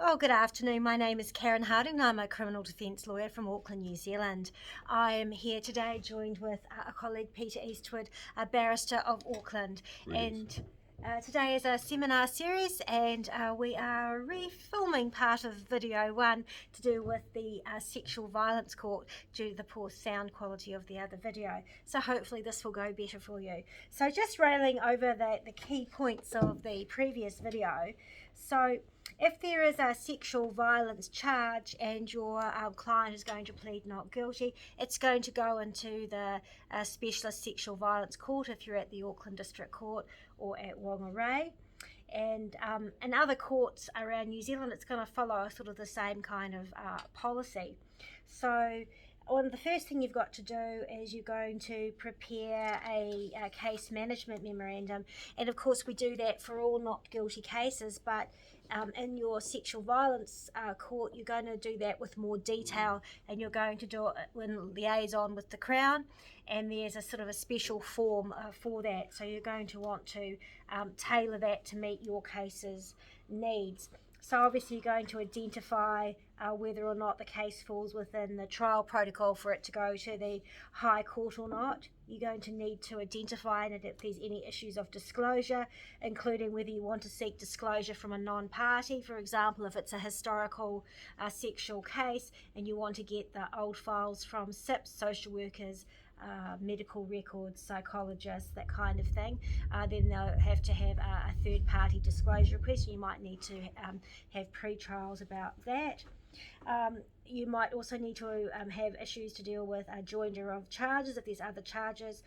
Oh, good afternoon. My name is Karen Harding. I'm a criminal defence lawyer from Auckland, New Zealand. I am here today joined with a colleague, Peter Eastwood, a barrister of Auckland. Greetings. And today is a seminar series, and we are refilming part of video one to do with the sexual violence court due to the poor sound quality of the other video. So hopefully this will go better for you. So just railing over the key points of the previous video. So if there is a sexual violence charge and your client is going to plead not guilty, it's going to go into the specialist sexual violence court if you're at the Auckland District Court or at Whangarei. And in other courts around New Zealand, it's going to follow sort of the same kind of policy. So the first thing you've got to do is you're going to prepare a case management memorandum. And of course, we do that for all not guilty cases, but in your sexual violence court, you're going to do that with more detail, and you're going to do it in liaison with the Crown, and there's a sort of a special form for that. So you're going to want to tailor that to meet your case's needs. So obviously you're going to identify whether or not the case falls within the trial protocol for it to go to the High Court or not. You're going to need to identify it if there's any issues of disclosure, including whether you want to seek disclosure from a non-party. For example, if it's a historical sexual case and you want to get the old files from SIPs, social workers, medical records, psychologists, that kind of thing, then they'll have to have a third-party disclosure request. You might need to have pre-trials about that. You might also need to have issues to deal with a joinder of charges if there's other charges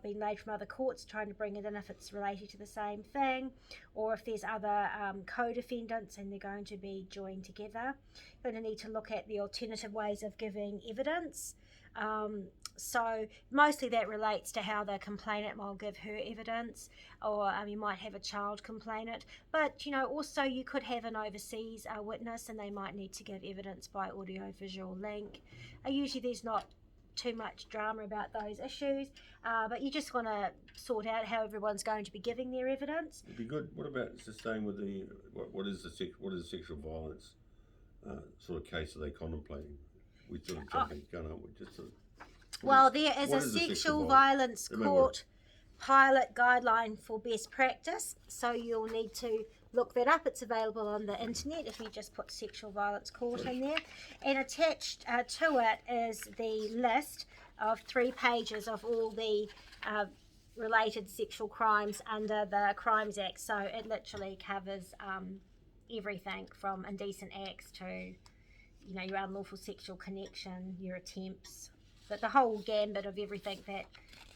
being laid from other courts, trying to bring it in if it's related to the same thing, or if there's other co-defendants and they're going to be joined together. You're going to need to look at the alternative ways of giving evidence. So mostly that relates to how the complainant will give her evidence, or you might have a child complainant, but also you could have an overseas witness and they might need to give evidence by audio visual link. Usually there's not too much drama about those issues, but you just want to sort out how everyone's going to be giving their evidence. It'd be good. What about just staying with the what is sexual violence sort of case are they contemplating? We sort of jumping gun, aren't we? Just sort of, well, there is a sexual violence court pilot guideline for best practice, so you'll need to look that up. It's available on the internet if you just put sexual violence court in there. And attached to it is the list of 3 pages of all the related sexual crimes under the Crimes Act. So it literally covers everything from indecent acts to your unlawful sexual connection, your attempts, but the whole gambit of everything that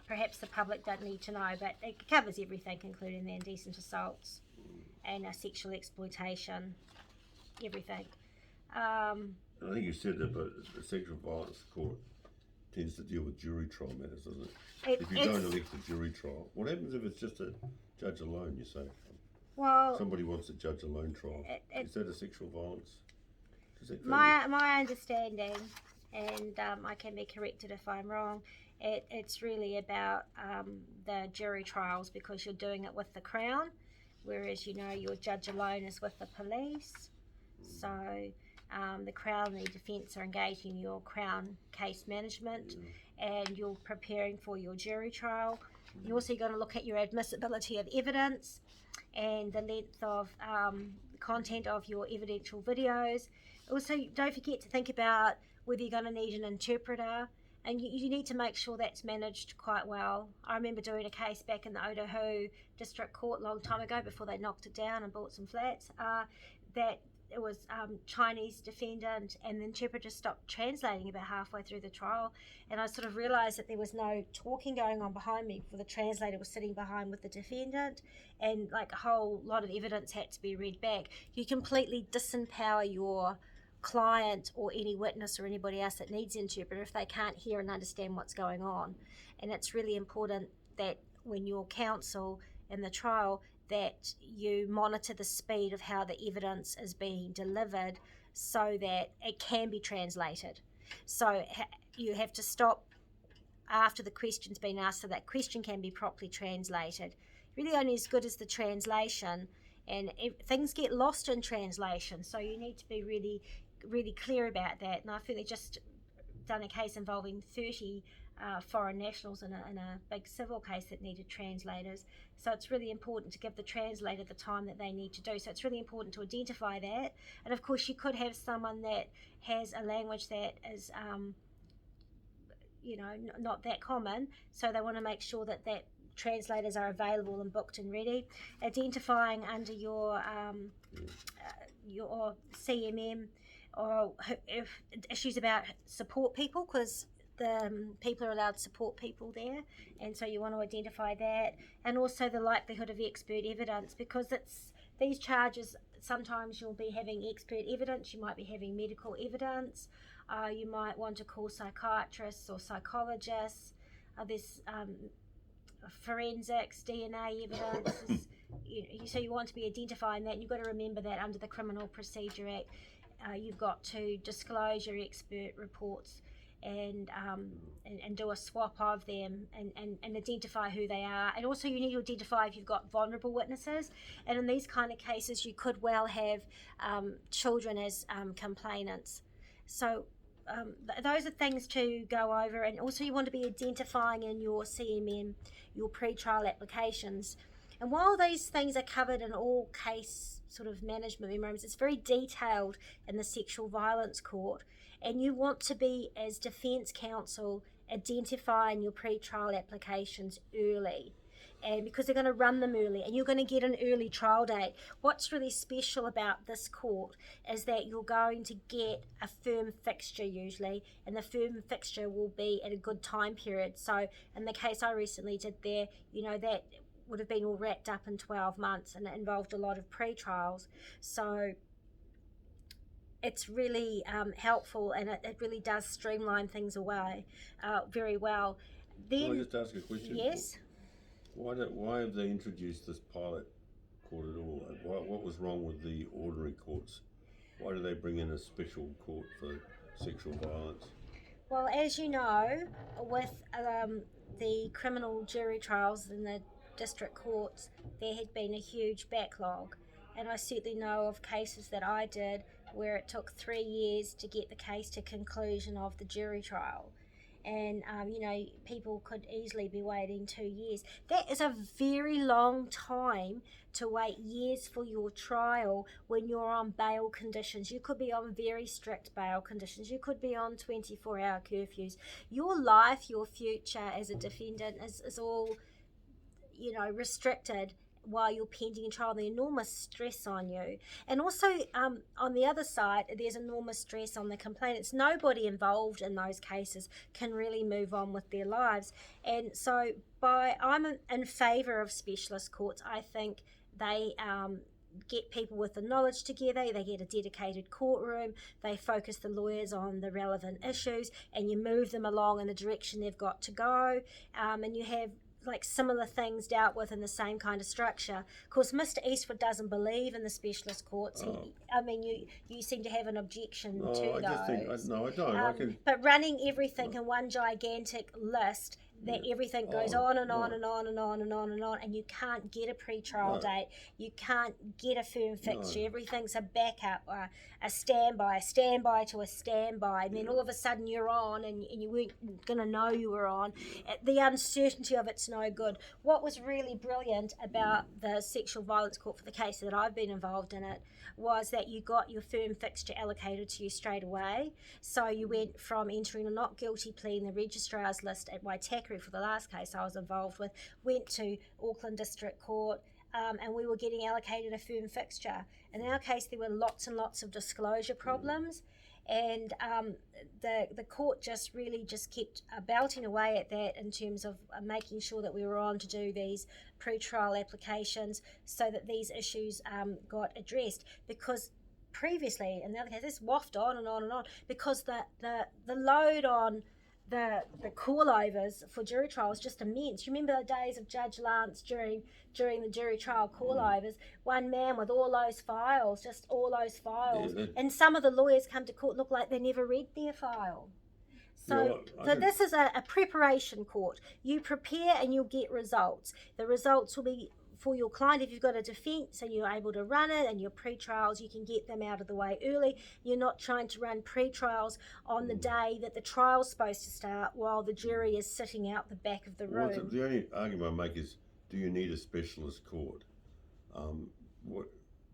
perhaps the public don't need to know, but it covers everything, including the indecent assaults and sexual exploitation, everything. I think you said that, but the sexual violence court tends to deal with jury trial matters, doesn't it? If you don't elect a jury trial, what happens if it's just a judge alone, you say? Well, somebody wants a judge alone trial. Is that a sexual violence? My understanding, and I can be corrected if I'm wrong, it's really about the jury trials, because you're doing it with the Crown, whereas your judge alone is with the police. So the Crown and the defence are engaging your Crown case management, and you're preparing for your jury trial. You're also going to look at your admissibility of evidence and the length of content of your evidential videos. Also, don't forget to think about whether you're going to need an interpreter, and you need to make sure that's managed quite well. I remember doing a case back in the Otahu District Court a long time ago, before they knocked it down and bought some flats, that it was Chinese defendant, and the interpreter stopped translating about halfway through the trial, and I sort of realised that there was no talking going on behind me, for the translator was sitting behind with the defendant, and like a whole lot of evidence had to be read back. You completely disempower your client or any witness or anybody else that needs an interpreter if they can't hear and understand what's going on. And it's really important that when you're counsel in the trial, that you monitor the speed of how the evidence is being delivered so that it can be translated. So you have to stop after the question's been asked so that question can be properly translated. Really only as good as the translation, and things get lost in translation, so you need to be really clear about that. And I think they just done a case involving 30 foreign nationals in a big civil case that needed translators. So it's really important to give the translator the time that they need to do. So it's really important to identify that. And of course, you could have someone that has a language that is, not that common. So they want to make sure that translators are available and booked and ready. Identifying under your CMM or if issues about support people, because the people are allowed to support people there, and so you want to identify that. And also the likelihood of expert evidence, because these charges, sometimes you'll be having expert evidence, you might be having medical evidence, you might want to call psychiatrists or psychologists, there's forensics, DNA evidence. So you want to be identifying that, and you've got to remember that under the Criminal Procedure Act, you've got to disclose your expert reports and do a swap of them and identify who they are. And also you need to identify if you've got vulnerable witnesses. And in these kind of cases, you could well have children as complainants. So those are things to go over. And also you want to be identifying in your CMM your pre-trial applications. And while these things are covered in all case sort of management memorandums, it's very detailed in the sexual violence court. And you want to be, as defence counsel, identifying your pre-trial applications early. And because they're going to run them early, and you're going to get an early trial date. What's really special about this court is that you're going to get a firm fixture usually, and the firm fixture will be at a good time period. So in the case I recently did there, that would have been all wrapped up in 12 months, and it involved a lot of pre-trials. So it's really helpful, and it really does streamline things away very well. Then, can I just ask a question? Yes. Why have they introduced this pilot court at all? What was wrong with the ordinary courts? Why do they bring in a special court for sexual violence? Well, as you know, with the criminal jury trials in the district courts, there had been a huge backlog. And I certainly know of cases that I did where it took 3 years to get the case to conclusion of the jury trial. And, people could easily be waiting 2 years. That is a very long time to wait years for your trial when you're on bail conditions. You could be on very strict bail conditions. You could be on 24-hour curfews. Your life, your future as a defendant is all, restricted while you're pending a trial. The enormous stress on you, and also on the other side, there's enormous stress on the complainants. Nobody involved in those cases can really move on with their lives. And so I'm in favour of specialist courts. I think they get people with the knowledge together, they get a dedicated courtroom, they focus the lawyers on the relevant issues, and you move them along in the direction they've got to go, and you have similar things dealt with in the same kind of structure. Of course, Mr. Eastwood doesn't believe in the specialist courts. You seem to have an objection to those. I don't. But running everything in one gigantic list, that everything goes on and on and on and on and on and on, and you can't get a pre-trial date, you can't get a firm fixture, everything's a backup, a standby to a standby, and then all of a sudden you're on, and you weren't going to know you were on. The uncertainty of it's no good. What was really brilliant about the sexual violence court for the case that I've been involved in it was that you got your firm fixture allocated to you straight away. So you went from entering a not guilty plea in the registrar's list at Waitakere for the last case I was involved with, went to Auckland District Court, and we were getting allocated a firm fixture. In our case, there were lots and lots of disclosure problems, and the court just kept belting away at that in terms of making sure that we were on to do these pre-trial applications so that these issues got addressed. Because previously, in the other case, this waffed on and on and on, because the load on the call-overs for jury trials just immense. You remember the days of Judge Lance during the jury trial call-overs, one man with all those files, and some of the lawyers come to court look like they never read their file. So this is a preparation court. You prepare and you'll get results. The results will be for your client, if you've got a defence and you're able to run it and your pre-trials, you can get them out of the way early. You're not trying to run pre-trials on the day that the trial's supposed to start while the jury is sitting out the back of the room. Well, the only argument I make is, do you need a specialist court?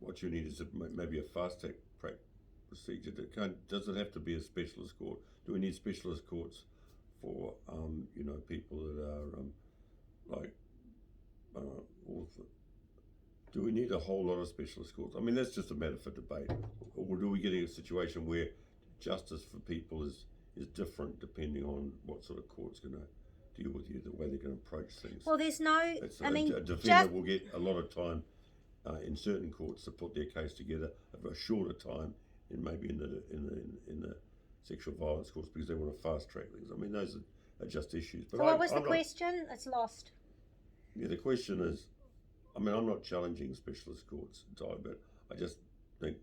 What you need is maybe a fast-track procedure. Does it have to be a specialist court? Do we need specialist courts for people that are author? Do we need a whole lot of specialist courts? I mean, that's just a matter for debate. Or do we get a situation where justice for people is different depending on what sort of court's going to deal with you, the way they're going to approach things? Well, there's no. A defendant will get a lot of time in certain courts to put their case together over a shorter time, and maybe in the sexual violence courts, because they want to fast track things. I mean, those are just issues. But so what was the question? It's lost. Yeah, the question is, I mean, I'm not challenging specialist courts entirely, but I just think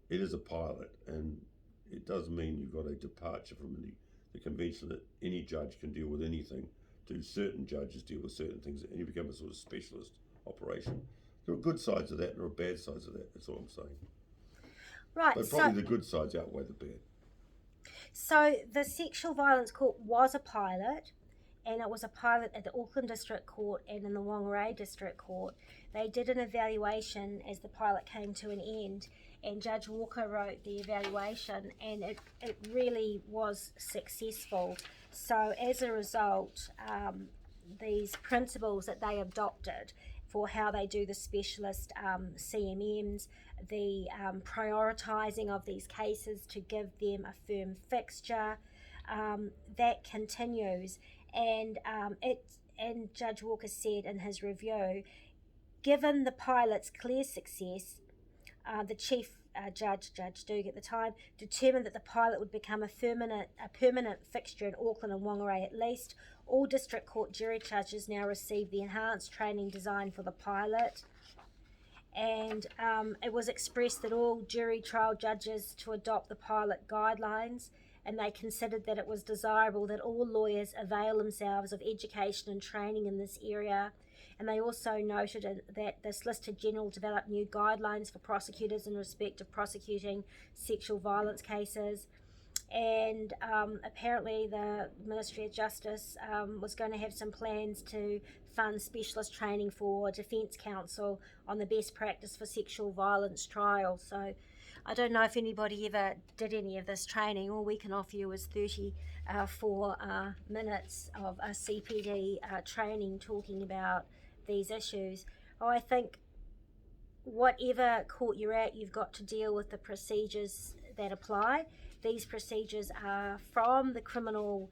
it is a pilot, and it does mean you've got a departure from the convention that any judge can deal with anything, to certain judges deal with certain things, and you become a sort of specialist operation. There are good sides of that and there are bad sides of that, that's all I'm saying. Right. But probably the good sides outweigh the bad. So the sexual violence court was a pilot, and it was a pilot at the Auckland District Court and in the Whangarei District Court. They did an evaluation as the pilot came to an end, and Judge Walker wrote the evaluation, and it really was successful. So as a result, these principles that they adopted for how they do the specialist CMMs, the prioritising of these cases to give them a firm fixture, that continues. And Judge Walker said in his review, given the pilot's clear success, the chief judge, Judge Duke at the time, determined that the pilot would become a permanent fixture in Auckland and Whangarei at least. All district court jury judges now receive the enhanced training designed for the pilot. And it was expressed that all jury trial judges to adopt the pilot guidelines, and they considered that it was desirable that all lawyers avail themselves of education and training in this area. And they also noted that the Solicitor General developed new guidelines for prosecutors in respect of prosecuting sexual violence cases. And apparently the Ministry of Justice was going to have some plans to fund specialist training for Defence Counsel on the best practice for sexual violence trials. So I don't know if anybody ever did any of this training. All we can offer you is 34 minutes of CPD training talking about these issues. I think whatever court you're at, you've got to deal with the procedures that apply. These procedures are from the Criminal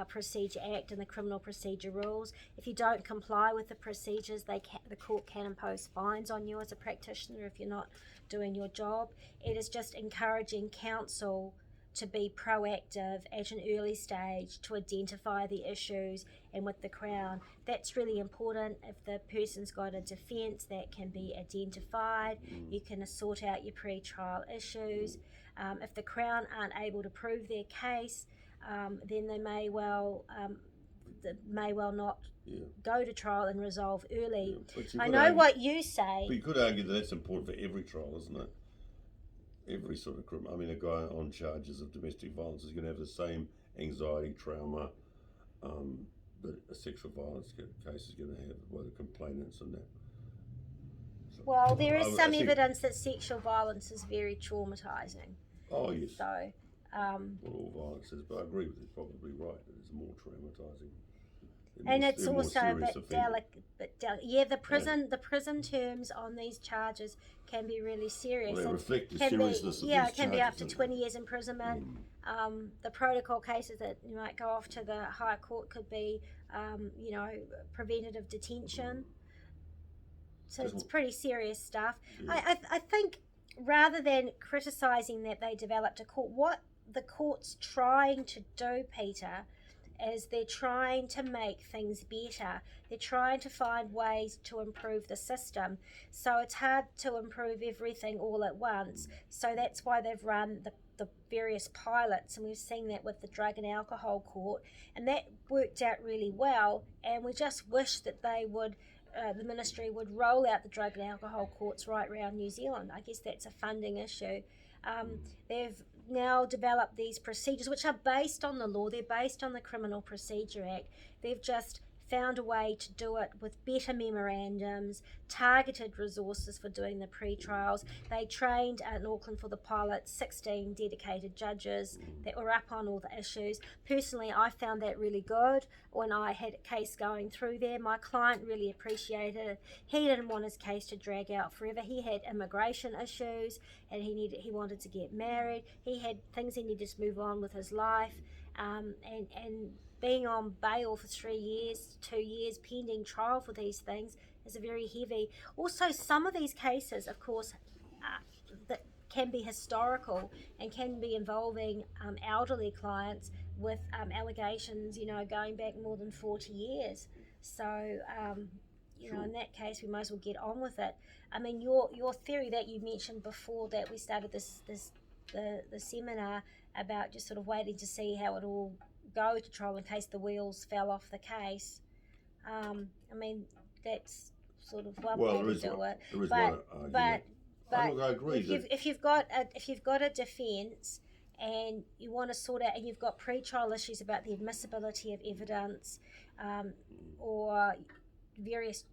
Procedure Act and the Criminal Procedure Rules. If you don't comply with the procedures, the court can impose fines on you as a practitioner if you're not doing your job. It is just encouraging counsel to be proactive at an early stage to identify the issues, and with the Crown, that's really important. If the person's got a defence, that can be identified. You can sort out your pre-trial issues. If the Crown aren't able to prove their case, then they may well not go to trial and resolve early. I know what you say. But you could argue that that's important for every trial, isn't it? Every sort of criminal. I mean, a guy on charges of domestic violence is going to have the same anxiety, trauma that a sexual violence case is going to have, by the complainants and that. So, well, there is some evidence that sexual violence is very traumatizing. Oh, yes. So, well, all violence is, but I agree with you. It's probably right that it's more traumatizing. And it's also a bit delicate. Yeah, the prison terms on these charges can be really serious. Well, they reflect the seriousness of these it can be up to charges, 20 years imprisonment. The protocol cases that you might go off to the higher court could be, preventative detention. So it's pretty serious stuff. Yeah. I think rather than criticising that they developed a court, what the court's trying to do, Peter, is they're trying to make things better. They're trying to find ways to improve the system. So it's hard to improve everything all at once. So that's why they've run the various pilots, and we've seen that with the Drug and Alcohol Court, and that worked out really well. And we just wish that they would the ministry would roll out the drug and alcohol courts right around New Zealand. I guess that's a funding issue. They've now developed these procedures which are based on the law. They're based on the Criminal Procedure Act. They've just found a way to do it with better memorandums, targeted resources for doing the pre-trials. They trained in Auckland for the pilot 16 dedicated judges that were up on all the issues. Personally, I found that really good when I had a case going through there. My client really appreciated it. He didn't want his case to drag out forever. He had immigration issues and he wanted to get married. He had things he needed to move on with his life, and being on bail for 3 years, 2 years, pending trial for these things is a very heavy. Also, some of these cases, of course, that can be historical and can be involving elderly clients with allegations, going back more than 40 years. So, in that case, we might as well get on with it. I mean, your theory that you mentioned before that we started the seminar about just sort of waiting to see how it all go to trial in case the wheels fell off the case. I mean, that's sort of one way to do it. There is but I agree. If you've got a defence and you want to sort out, and you've got pre-trial issues about the admissibility of evidence, or various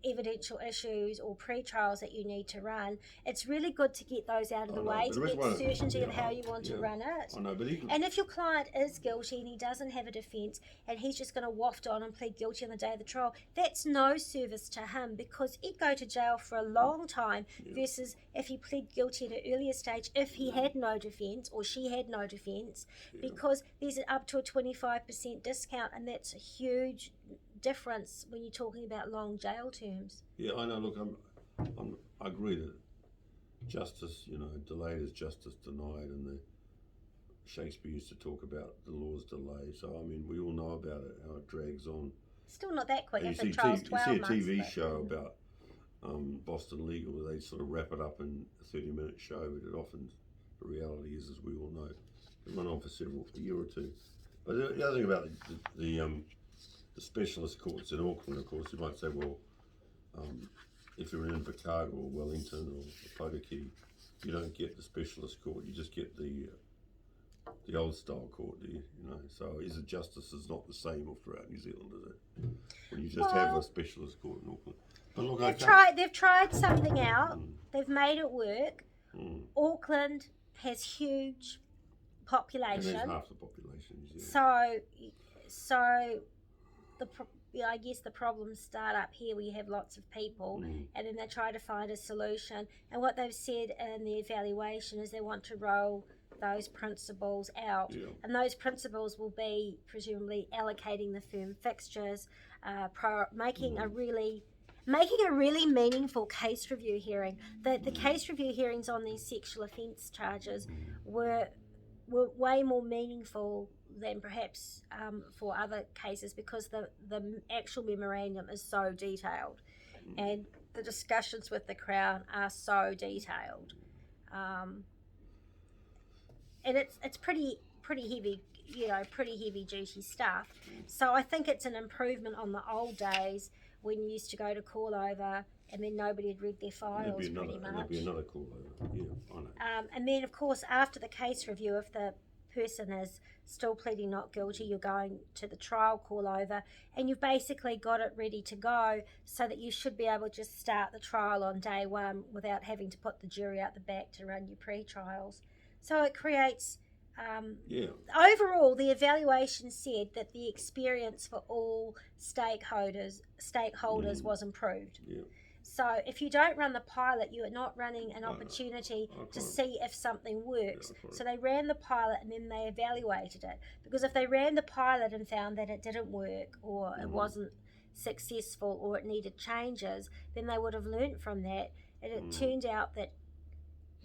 evidential issues or pre-trials that you need to run, it's really good to get those out of the way, to get certainty of how you want to run it. I know, but and if your client is guilty and he doesn't have a defence and he's just going to waft on and plead guilty on the day of the trial, that's no service to him, because he'd go to jail for a long time versus if he pled guilty at an earlier stage, if he had no defence or she had no defence, because there's up to a 25% discount, and that's a huge difference when you're talking about long jail terms. Yeah, I know. Look, I agree that justice, delayed is justice denied, and Shakespeare used to talk about the law's delay. So I mean, we all know about it, how it drags on. Still not that quick. And if the trial's 12 months. You see a TV show about Boston Legal where they sort of wrap it up in a 30-minute show, but it often, the reality is, as we all know, it run on for a year or two. But the other thing about the specialist courts in Auckland, of course, you might say, well, if you're in Invercargill or Wellington or Potiki, you don't get the specialist court, you just get the old style court, do you? So is it justice is not the same all throughout New Zealand, is it? When you just have a specialist court in Auckland. But look, they've tried something out, they've made it work. Auckland has huge population. And there's half the population, New Zealand. So I guess the problems start up here where you have lots of people, and then they try to find a solution. And what they've said in the evaluation is they want to roll those principles out, and those principles will be presumably allocating the firm fixtures, making a really meaningful case review hearing. The case review hearings on these sexual offence charges were way more meaningful than perhaps for other cases, because the actual memorandum is so detailed, and the discussions with the Crown are so detailed, and it's pretty heavy, pretty heavy duty stuff. So I think it's an improvement on the old days when you used to go to call over and then nobody had read their files, pretty much. There'd be another call over, I know. And then, of course, after the case review, if the person is still pleading not guilty, you're going to the trial call over, and you've basically got it ready to go, so that you should be able to just start the trial on day one without having to put the jury out the back to run your pre-trials. So it creates overall, the evaluation said that the experience for all stakeholders was improved. So if you don't run the pilot, you are not running an opportunity to see if something works. So they ran the pilot and then they evaluated it. Because if they ran the pilot and found that it didn't work, or it wasn't successful, or it needed changes, then they would have learnt from that. And it turned out that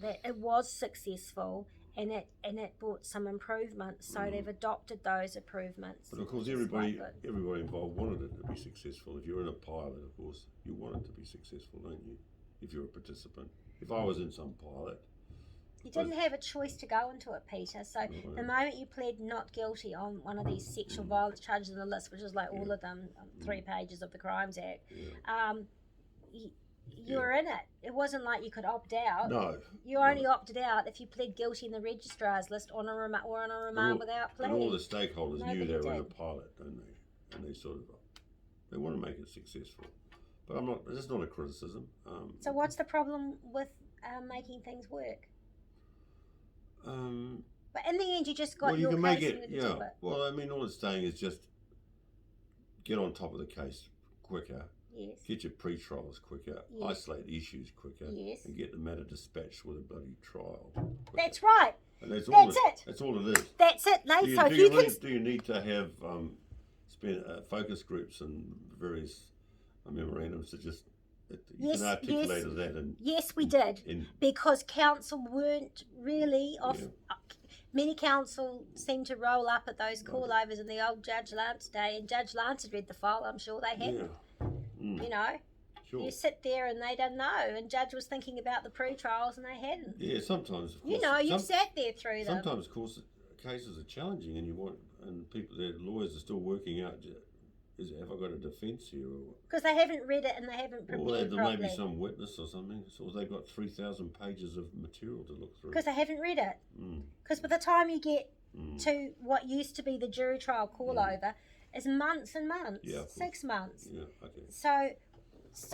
it was successful, and it brought some improvements. So they've adopted those improvements. But of course, everybody involved wanted it to be successful. If you're in a pilot, of course, you want it to be successful, don't you? If you're a participant. If I was in some pilot, You didn't have a choice to go into it, Peter. So the moment you pled not guilty on one of these sexual violence charges on the list, which is like all of them, 3 pages of the Crimes Act, you were in it. It wasn't like you could opt out. No. You only opted out if you pled guilty in the registrar's list or on a remand without plea. And all the stakeholders knew they were in a did. pilot, don't they? And they sort of, they want to make it successful. But I'm not. This is not a criticism. So what's the problem with making things work? But in the end, you just got your case and you do it. Well, I mean, all it's saying is just get on top of the case quicker. Yes. Get your pre-trials quicker. Yes. Isolate issues quicker. Yes. And get the matter dispatched with a bloody trial. Quicker. That's right. And that's it. That's all it is. That's it, Nate. Do you need to have focus groups and various memorandums to just you can articulate that? And yes, we did, because council weren't really off. Many council seemed to roll up at those call-overs in the old Judge Lance day, and Judge Lance had read the file. I'm sure they hadn't. You know, you sit there and they don't know, and Judge was thinking about the pre-trials and they hadn't. Yeah, sometimes. Of course, you know, you sat there through them. Sometimes, of course, cases are challenging, and people, their lawyers are still working out. Have I got a defence here? Because they haven't read it and they haven't prepared there properly. May be some witness or something. So they've got 3,000 pages of material to look through. Because they haven't read it. Because by the time you get to what used to be the jury trial call-over, is months and months. Yeah, 6 months. Yeah, okay. So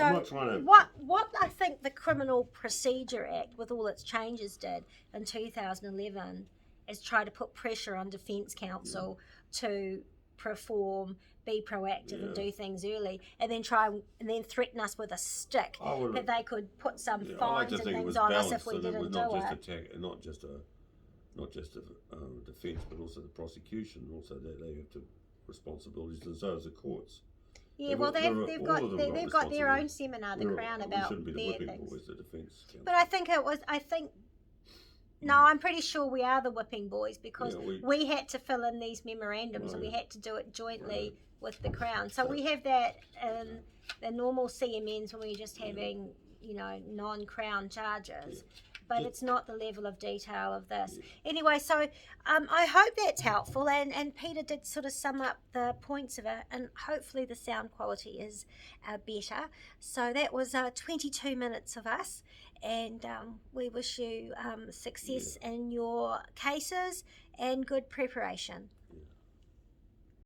I'm not trying to... what I think the Criminal Procedure Act, with all its changes, did in 2011 is try to put pressure on Defence Counsel to perform, be proactive and do things early, and then threaten us with a stick that they could put some fines and things on us if we didn't do it. Not just a defence, but also the prosecution, also that they have to responsibilities, and so as the courts. Yeah, they've got their own seminar, the Crown, about shouldn't be the their whipping things. boys, the defence counsel. But I'm pretty sure we are the whipping boys, because we had to fill in these memorandums and we had to do it jointly with the Crown. So we have that in the normal CMNs when we're just having, non-Crown charges. But it's not the level of detail of this. Anyway, so I hope that's helpful. And Peter did sort of sum up the points of it. And hopefully the sound quality is better. So that was 22 minutes of us. And we wish you success in your cases and good preparation.